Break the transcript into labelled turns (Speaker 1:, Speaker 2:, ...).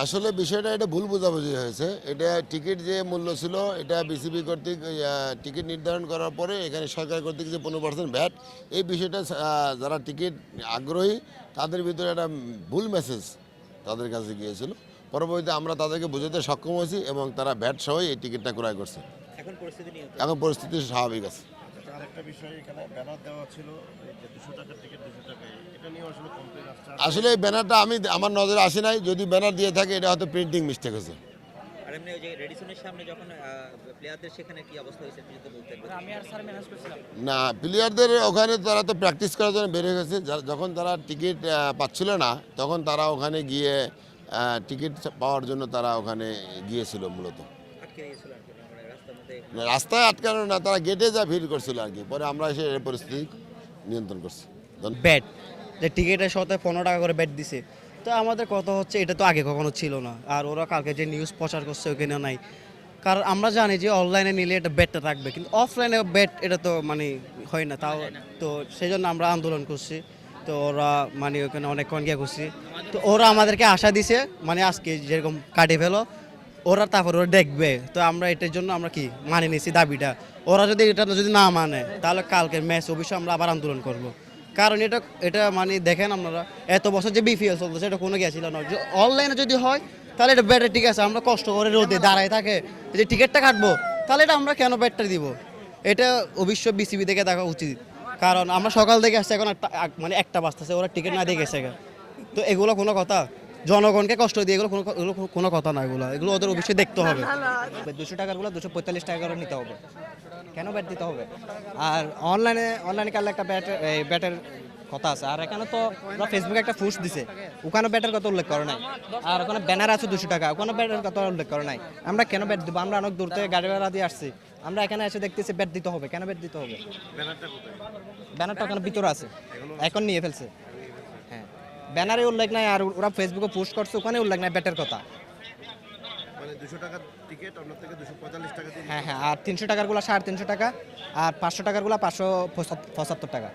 Speaker 1: আসলে বিষয়টা এটা ভুল বোঝাবুঝি হয়েছে। এটা টিকিট যে মূল্য ছিল এটা বিসিবি কর্তৃক টিকিট নির্ধারণ করার পরে এখানে সরকার কর্তৃক যে 15% ভ্যাট, এই বিষয়টা যারা টিকিট আগ্রহী তাদের ভিতরে একটা ভুল মেসেজ তাদের কাছে গিয়েছিল। পরবর্তীতে আমরা তাদেরকে বোঝাতে সক্ষম হয়েছি এবং তারা ভ্যাট সহই এই টিকিটটা ক্রয় করছে।
Speaker 2: এখন পরিস্থিতি নিয়ন্ত্রণে।
Speaker 1: এখন পরিস্থিতি স্বাভাবিক আছে।
Speaker 3: আচ্ছা, আরেকটা বিষয়, এখানে ব্যানার দেওয়া ছিল এই যে 200 টাকার টিকিট 200 টাকায়, এটা নিয়ে আসলে কমপ্লেন আসছে।
Speaker 1: আসলে এই ব্যানারটা আমার নজরে আসে নাই, যদি ব্যানার দিয়ে থাকে এটা হয়তো প্রিন্টিং মিস্টেক হয়েছে।
Speaker 2: আর এমনি ওই যে রেডিসনের সামনে যখন প্লেয়ারদের সেখানে কি অবস্থা হয়েছে একটু যদি বলতেন।
Speaker 4: আমি আর স্যার ম্যানেজ করছিলাম।
Speaker 1: না, প্লেয়ারদের ওখানে তারা তো প্র্যাকটিস করার জন্য বের হয়ে গেছে। যখন তারা টিকিট পাচ্ছিল না তখন তারা ওখানে গিয়ে টিকিট পাওয়ার জন্য তারা ওখানে গিয়েছিল মূলত।
Speaker 2: আটকে দিয়েছিল আর কি, মানে রাস্তার মধ্যে।
Speaker 1: রাস্তায় আটকানো না, তারা গেটে যা ভিড় করছিল আর কি। পরে আমরা এসে এই পরিস্থিতি নিয়ন্ত্রণ করছি।
Speaker 5: ব্যাট যে টিকিটের সাথে 15 টাকা করে ব্যাট দিছে, তো আমাদের কথা হচ্ছে এটা তো আগে কখনো ছিল না। আর ওরা কালকে যে নিউজ প্রচার করছে ওখানে নাই, কারণ আমরা জানি যে অনলাইনে নিলে এটা ব্যাটটা থাকবে, কিন্তু অফলাইনে ব্যাট এটা তো মানে হয় না। তাও তো সেই জন্য আমরা আন্দোলন করছি। তো ওরা মানে ওখানে অনেকক্ষণ গিয়ে করছি, তো ওরা আমাদেরকে আশা দিছে মানে আজকে যেরকম কাটে ফেলো ওরা, তারপর ওরা দেখবে। তো আমরা এটার জন্য আমরা কি মানে নিছি দাবিটা। ওরা যদি এটা যদি না মানে তাহলে কালকের ম্যাচ অবশ্যই আমরা আবার আন্দোলন করব। কারণ এটা এটা মানে দেখেন আপনারা এত বছর যে বিপিএল চলতেছে এটা কোনো গিয়েছিল না। অনলাইনে যদি হয় তাহলে এটা ব্যাটার, ঠিক আছে আমরা কষ্ট করে রোদে দাঁড়ায় থাকে যে টিকিটটা কাটবো, তাহলে এটা আমরা কেন ব্যাটটা দিব? এটা অবশ্যই বিসিবি থেকে দেখা উচিত। কারণ আমরা সকাল থেকে আসছি, এখন মানে একটা বাজতেছে, ওরা টিকিট না দিয়ে গেছে। তো এগুলো কোনো কথা? জনগণকে কষ্ট দিয়ে এগুলো কোনো কথা না। এগুলো ওদের অবশ্যই দেখতে হবে।
Speaker 4: 200 টাকারগুলো 245 টাকা করে নিতে হবে। কেন ব্যাট দিতে হবে? আর অনলাইনে কালে একটা ব্যাটের কথা আছে। আর এখানে তো ওরা ফেসবুকে একটা পোস্ট দিছে, ওখানে ব্যাটের কথা উল্লেখ করে নাই। আর ওখানে ব্যানার আছে 200 টাকা, ওখানে ব্যাটের কথা উল্লেখ করে নাই। আমরা কেন ব্যাট দিব? আমরা অনেক দূর থেকে গাড়ি ভাড়া দিয়ে আসছি, আমরা এখানে এসে দেখতেছি ব্যাট দিতে হবে। কেন ব্যাট দিতে হবে?
Speaker 3: ব্যানারটা কোথায়?
Speaker 4: ব্যানারটা ওখানে ভিতরে আছে, এখন নিয়ে ফেলছে। হ্যাঁ, ব্যানারে উল্লেখ নাই। আর ওরা ফেসবুকে পোস্ট করছে, ওখানে উল্লেখ নাই ব্যাটের কথা।
Speaker 3: মানে 200 টাকার টিকিট অন্য থেকে 245 টাকা দিয়ে
Speaker 4: হ্যাঁ, আর 300 টাকারগুলো 350 টাকা, আর 500 টাকারগুলো 575 টাকা।